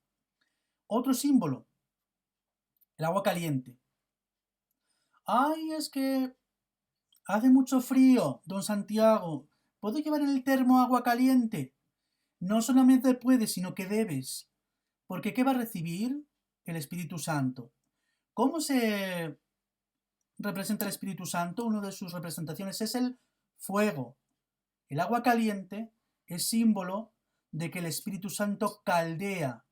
Otro símbolo, el agua caliente. Ay, es que hace mucho frío, don Santiago. ¿Puedo llevar en el termo agua caliente? No solamente puedes, sino que debes. Porque ¿qué va a recibir? El Espíritu Santo. ¿Cómo se representa el Espíritu Santo? Una de sus representaciones es el fuego. El agua caliente es símbolo de que el Espíritu Santo caldea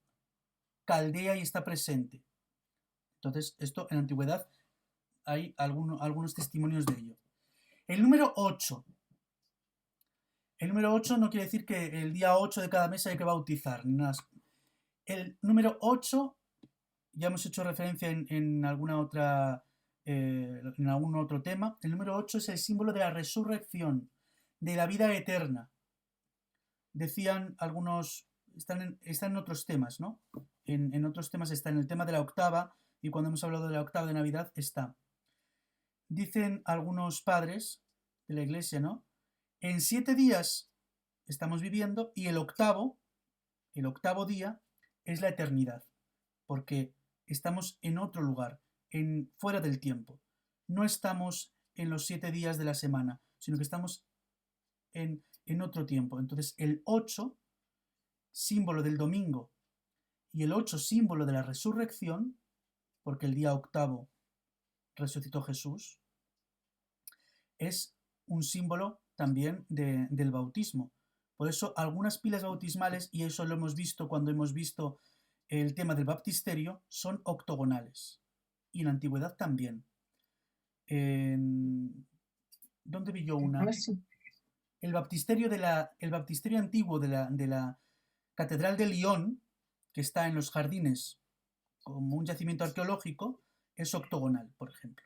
y está presente. Entonces, esto en la antigüedad hay algunos testimonios de ello. El número 8. El número 8 no quiere decir que el día 8 de cada mes hay que bautizar, ni nada. El número 8, ya hemos hecho referencia en alguna otra, en algún otro tema, el número 8 es el símbolo de la resurrección, de la vida eterna. Decían algunos, están en otros temas, ¿no? En otros temas está en el tema de la octava, y cuando hemos hablado de la octava de Navidad está. Dicen algunos padres de la iglesia, ¿no? En 7 días estamos viviendo y el octavo día es la eternidad, porque estamos en otro lugar, fuera del tiempo. No estamos en los 7 días de la semana, sino que estamos en otro tiempo. Entonces el 8, símbolo del domingo, y el 8, símbolo de la resurrección, porque el día octavo resucitó Jesús, es un símbolo también del bautismo. Por eso algunas pilas bautismales, y eso lo hemos visto cuando hemos visto el tema del baptisterio, son octogonales. Y en la antigüedad también. ¿Dónde vi yo una? El baptisterio antiguo de la Catedral de Lyon, que está en los jardines como un yacimiento arqueológico, es octogonal, por ejemplo.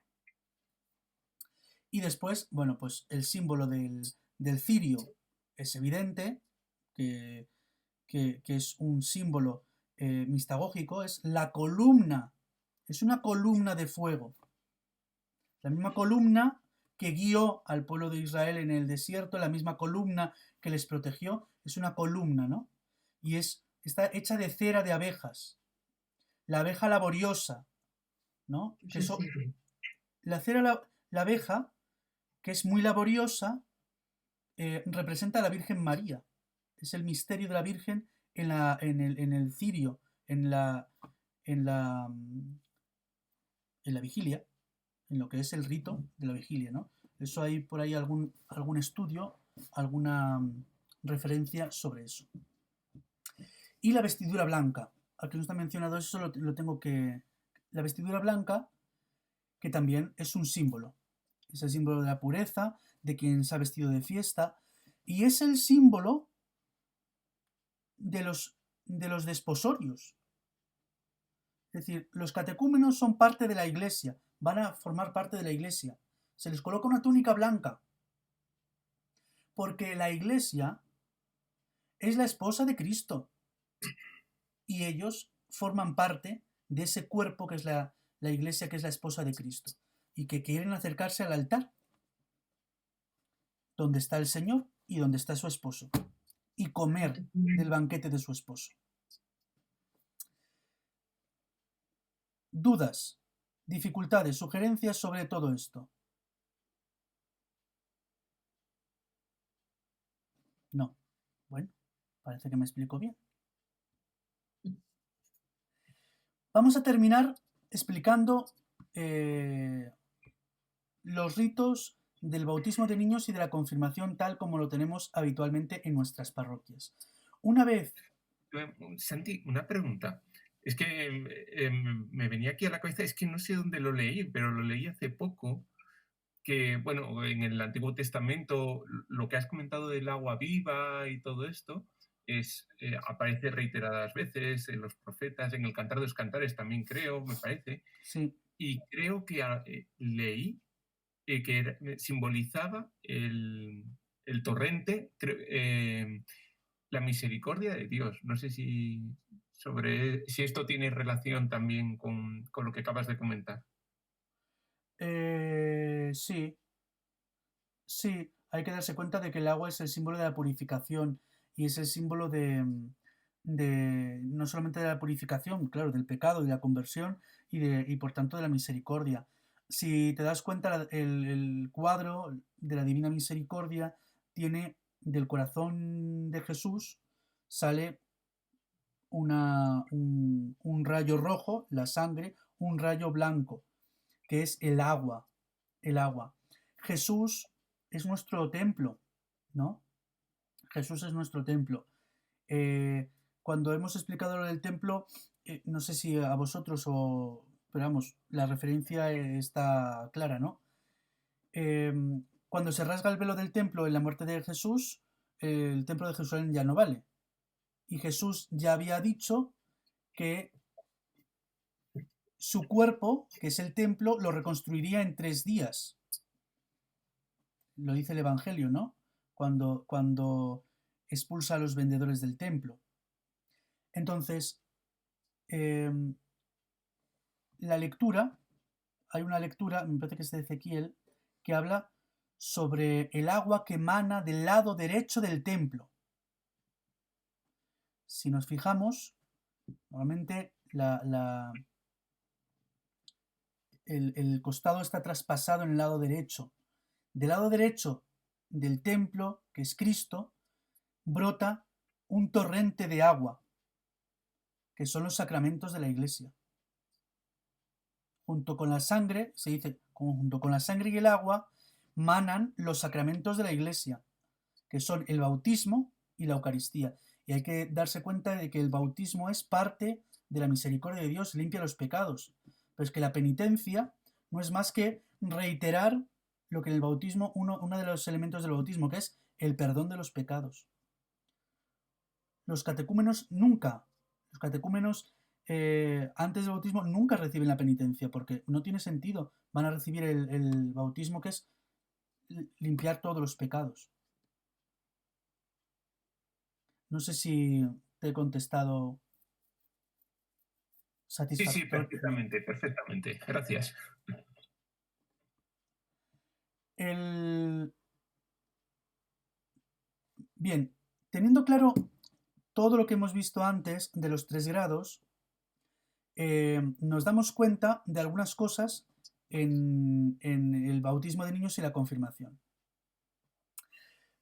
Y después, bueno, pues el símbolo del cirio es evidente, que es un símbolo mistagógico, es la columna es una columna de fuego. La misma columna que guió al pueblo de Israel en el desierto, la misma columna que les protegió, es una columna, ¿no? Y está hecha de cera de abejas. La abeja laboriosa, ¿no? Sí, sí. La abeja, que es muy laboriosa, representa a la Virgen María. Es el misterio de la Virgen en el cirio, en la vigilia, en lo que es el rito de la vigilia, ¿no? Eso hay por ahí algún estudio, alguna referencia sobre eso. Y la vestidura blanca. Aquí no está mencionado eso, lo tengo que... La vestidura blanca, que también es un símbolo. Es el símbolo de la pureza, de quien se ha vestido de fiesta, y es el símbolo de los desposorios. Es decir, los catecúmenos son parte de la iglesia, van a formar parte de la iglesia. Se les coloca una túnica blanca, porque la iglesia es la esposa de Cristo, y ellos forman parte de ese cuerpo que es la iglesia, que es la esposa de Cristo, y que quieren acercarse al altar, donde está el Señor y donde está su esposo, y comer del banquete de su esposo. Dudas, dificultades, sugerencias sobre todo esto. No. Bueno, parece que me explico bien. Vamos a terminar explicando los ritos del bautismo de niños y de la confirmación tal como lo tenemos habitualmente en nuestras parroquias. Una vez... Santi, una pregunta. Es que me venía aquí a la cabeza, es que no sé dónde lo leí, pero lo leí hace poco, que, bueno, en el Antiguo Testamento, lo que has comentado del agua viva y todo esto, aparece reiteradas veces en los profetas, en el Cantar de los Cantares también creo, me parece. Sí. Y creo que leí que simbolizaba el torrente, la misericordia de Dios. No sé si esto tiene relación también con lo que acabas de comentar. Sí. Sí, hay que darse cuenta de que el agua es el símbolo de la purificación y es el símbolo de no solamente de la purificación, claro, del pecado y la conversión y por tanto de la misericordia. Si te das cuenta, el cuadro de la Divina Misericordia tiene del corazón de Jesús, sale un rayo rojo, la sangre, un rayo blanco, que es el agua. El agua. Jesús es nuestro templo, ¿no? Jesús es nuestro templo. Cuando hemos explicado lo del templo, no sé si a vosotros pero vamos, la referencia está clara, ¿no? Cuando se rasga el velo del templo en la muerte de Jesús, el templo de Jerusalén ya no vale. Y Jesús ya había dicho que su cuerpo, que es el templo, lo reconstruiría en 3 días. Lo dice el Evangelio, ¿no? Cuando expulsa a los vendedores del templo. Entonces, la lectura, hay una lectura, me parece que es de Ezequiel, que habla sobre el agua que emana del lado derecho del templo. Si nos fijamos, normalmente el costado está traspasado en el lado derecho. Del lado derecho del templo, que es Cristo, brota un torrente de agua, que son los sacramentos de la Iglesia. Junto con la sangre, se dice, junto con la sangre y el agua, manan los sacramentos de la Iglesia, que son el bautismo y la Eucaristía. Y hay que darse cuenta de que el bautismo es parte de la misericordia de Dios, limpia los pecados. Pero es que la penitencia no es más que reiterar lo que en el bautismo, uno de los elementos del bautismo, que es el perdón de los pecados. Los catecúmenos antes del bautismo nunca reciben la penitencia, porque no tiene sentido. Van a recibir el bautismo, que es limpiar todos los pecados. No sé si te he contestado. Sí, perfectamente. Gracias. Bien, teniendo claro todo lo que hemos visto antes de los 3 grados, nos damos cuenta de algunas cosas en el bautismo de niños y la confirmación.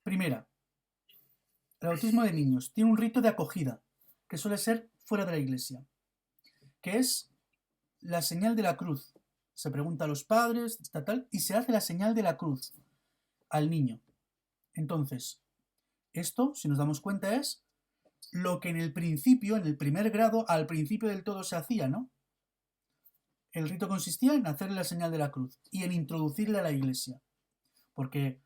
Primera, el bautismo de niños tiene un rito de acogida, que suele ser fuera de la iglesia, que es la señal de la cruz. Se pregunta a los padres, tal, y se hace la señal de la cruz al niño. Entonces, esto, si nos damos cuenta, es lo que en el principio, en el primer grado, al principio del todo se hacía, ¿no? El rito consistía en hacerle la señal de la cruz y en introducirle a la iglesia. Porque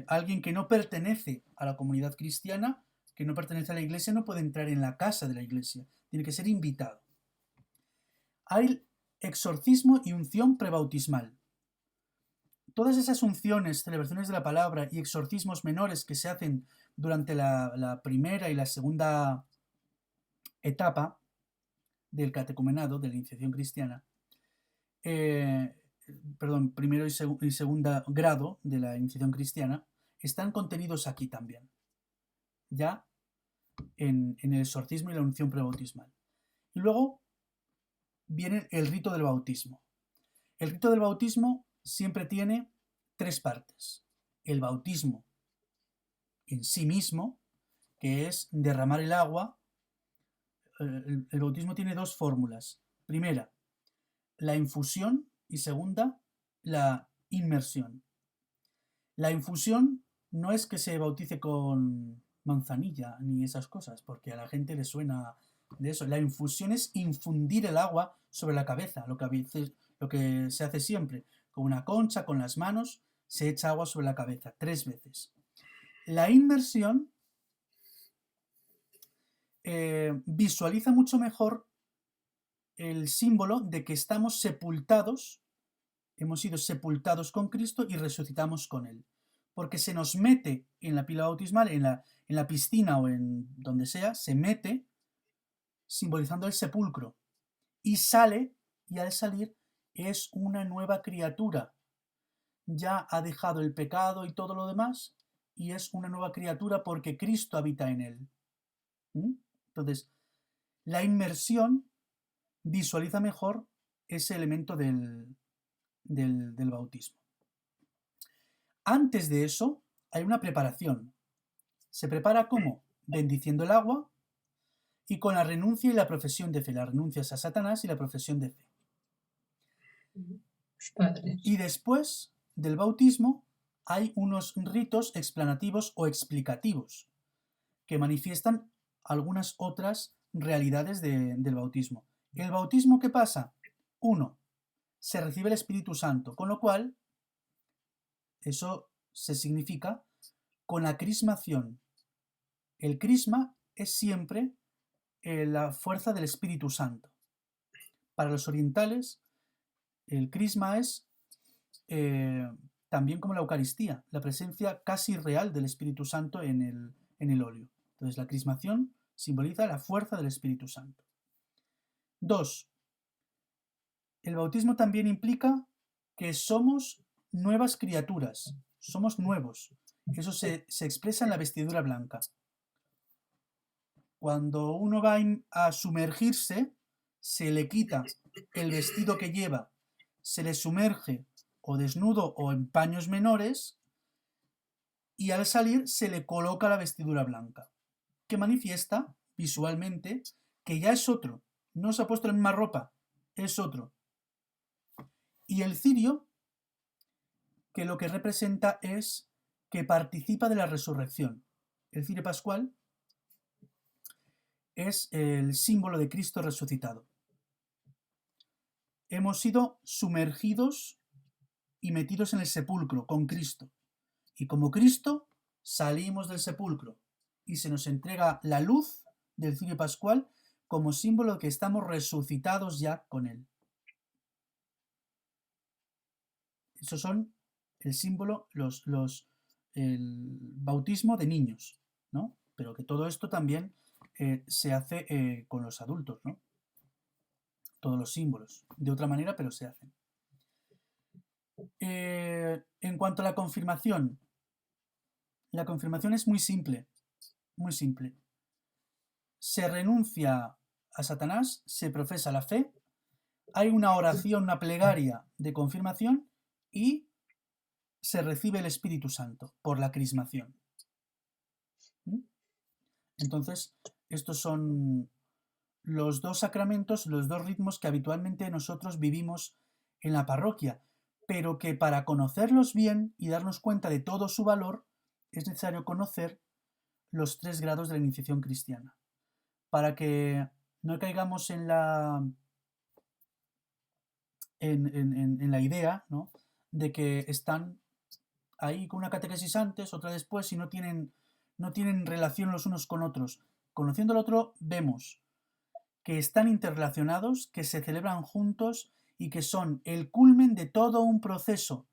alguien que no pertenece a la comunidad cristiana, que no pertenece a la iglesia, no puede entrar en la casa de la iglesia. Tiene que ser invitado. Hay exorcismo y unción prebautismal. Todas esas unciones, celebraciones de la palabra y exorcismos menores que se hacen durante la primera y la segunda etapa del catecumenado, de la iniciación cristiana, primero y segundo grado de la iniciación cristiana, están contenidos aquí también, ya en el exorcismo y la unción prebautismal. Y luego viene el rito del bautismo. El rito del bautismo siempre tiene 3 partes. El bautismo en sí mismo, que es derramar el agua. El bautismo tiene 2 fórmulas. Primera, la infusión, y segunda, la inmersión. La infusión no es que se bautice con manzanilla ni esas cosas, porque a la gente le suena de eso. La infusión es infundir el agua sobre la cabeza, lo que se hace siempre. Con una concha, con las manos, se echa agua sobre la cabeza 3 veces. La inmersión visualiza mucho mejor el símbolo de que estamos sepultados, hemos sido sepultados con Cristo y resucitamos con Él. Porque se nos mete en la pila bautismal, en la piscina o en donde sea, se mete simbolizando el sepulcro. Y sale, y al salir es una nueva criatura. Ya ha dejado el pecado y todo lo demás, y es una nueva criatura porque Cristo habita en él. Entonces, la inmersión visualiza mejor ese elemento del bautismo. Antes de eso, hay una preparación. Se prepara ¿cómo? Bendiciendo el agua y con la renuncia y la profesión de fe. La renuncias a Satanás y la profesión de fe. Y después del bautismo hay unos ritos explanativos o explicativos que manifiestan algunas otras realidades del bautismo. ¿El bautismo qué pasa? 1. Se recibe el Espíritu Santo, con lo cual eso se significa con la crismación. El crisma es siempre la fuerza del Espíritu Santo. Para los orientales, el crisma es también como la Eucaristía, la presencia casi real del Espíritu Santo en el óleo. Entonces, la crismación simboliza la fuerza del Espíritu Santo. 2. El bautismo también implica que somos nuevas criaturas, somos nuevos. Eso se expresa en la vestidura blanca. Cuando uno va a sumergirse, se le quita el vestido que lleva, se le sumerge o desnudo o en paños menores, y al salir se le coloca la vestidura blanca, que manifiesta visualmente que ya es otro, no se ha puesto la misma ropa, es otro. Y el cirio, que lo que representa es que participa de la resurrección. El cirio pascual es el símbolo de Cristo resucitado. Hemos sido sumergidos y metidos en el sepulcro con Cristo. Y como Cristo salimos del sepulcro y se nos entrega la luz del cirio pascual como símbolo de que estamos resucitados ya con Él. Esos son el símbolo, el bautismo de niños, ¿no? Pero que todo esto también se hace con los adultos, ¿no? todos los símbolos. De otra manera, pero se hacen. En cuanto a la confirmación es muy simple, muy simple. Se renuncia a Satanás, se profesa la fe, hay una oración, una plegaria de confirmación y se recibe el Espíritu Santo por la crismación. Entonces, estos son los dos sacramentos, los dos ritmos que habitualmente nosotros vivimos en la parroquia, pero que para conocerlos bien y darnos cuenta de todo su valor, es necesario conocer los 3 grados de la iniciación cristiana, para que no caigamos en la idea, ¿no?, de que están ahí con una catequesis antes, otra después, y no tienen relación los unos con otros. Conociendo al otro, vemos que están interrelacionados, que se celebran juntos y que son el culmen de todo un proceso,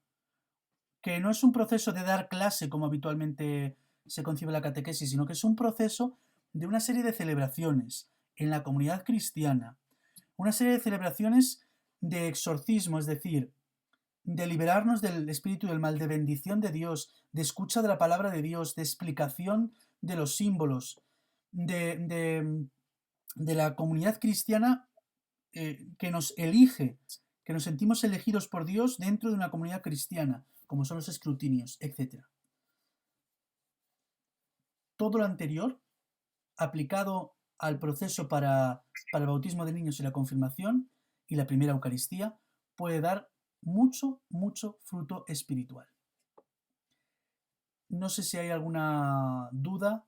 que no es un proceso de dar clase como habitualmente se concibe la catequesis, sino que es un proceso de una serie de celebraciones en la comunidad cristiana, una serie de celebraciones de exorcismo, es decir, de liberarnos del espíritu del mal, de bendición de Dios, de escucha de la palabra de Dios, de explicación de los símbolos, de la comunidad cristiana que nos elige, que nos sentimos elegidos por Dios dentro de una comunidad cristiana, como son los escrutinios, etc. Todo lo anterior, aplicado al proceso para el bautismo de niños y la confirmación y la primera Eucaristía, puede dar mucho, mucho fruto espiritual. No sé si hay alguna duda.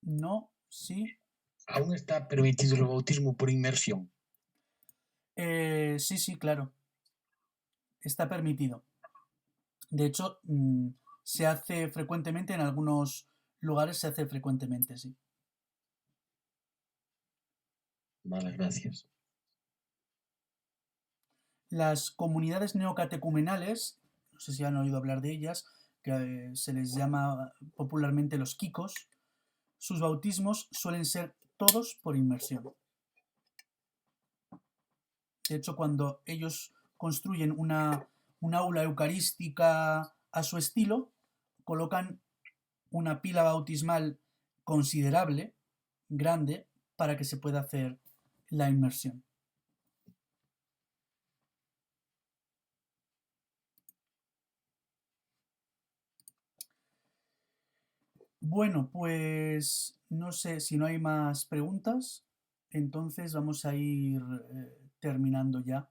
No, sí. ¿Aún está permitido el bautismo por inmersión? Sí, claro. Está permitido. De hecho, se hace frecuentemente, en algunos lugares se hace frecuentemente, sí. Vale, gracias. Las comunidades neocatecumenales, no sé si han oído hablar de ellas, que se les llama popularmente los kikos, sus bautismos suelen ser todos por inmersión. De hecho, cuando ellos construyen una aula eucarística a su estilo, colocan una pila bautismal considerable, grande, para que se pueda hacer la inmersión. Bueno, pues no sé si no hay más preguntas, entonces vamos a ir terminando ya,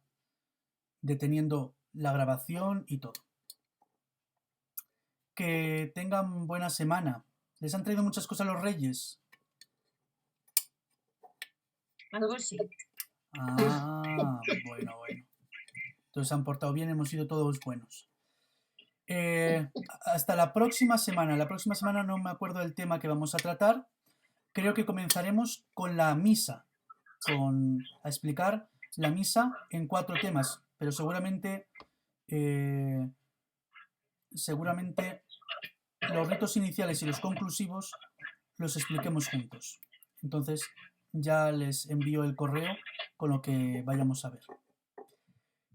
deteniendo la grabación y todo. Que tengan buena semana. ¿Les han traído muchas cosas los Reyes? Algo sí. Bueno. Entonces se han portado bien, hemos sido todos buenos. Hasta la próxima semana. La próxima semana no me acuerdo del tema que vamos a tratar. Creo que comenzaremos con la misa, a explicar la misa en 4 temas, pero seguramente los ritos iniciales y los conclusivos los expliquemos juntos. Entonces ya les envío el correo con lo que vayamos a ver.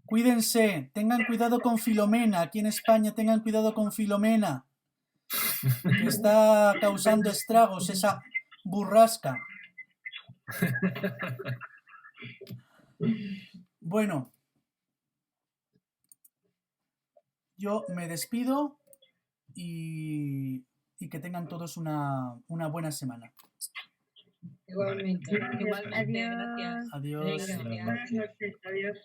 Cuídense, tengan cuidado con Filomena, aquí en España tengan cuidado con Filomena, que está causando estragos, esa burrasca. Bueno, yo me despido y que tengan todos una buena semana. Igualmente. Adiós. Igualmente, gracias. Adiós. Venga, Buenas noches, adiós.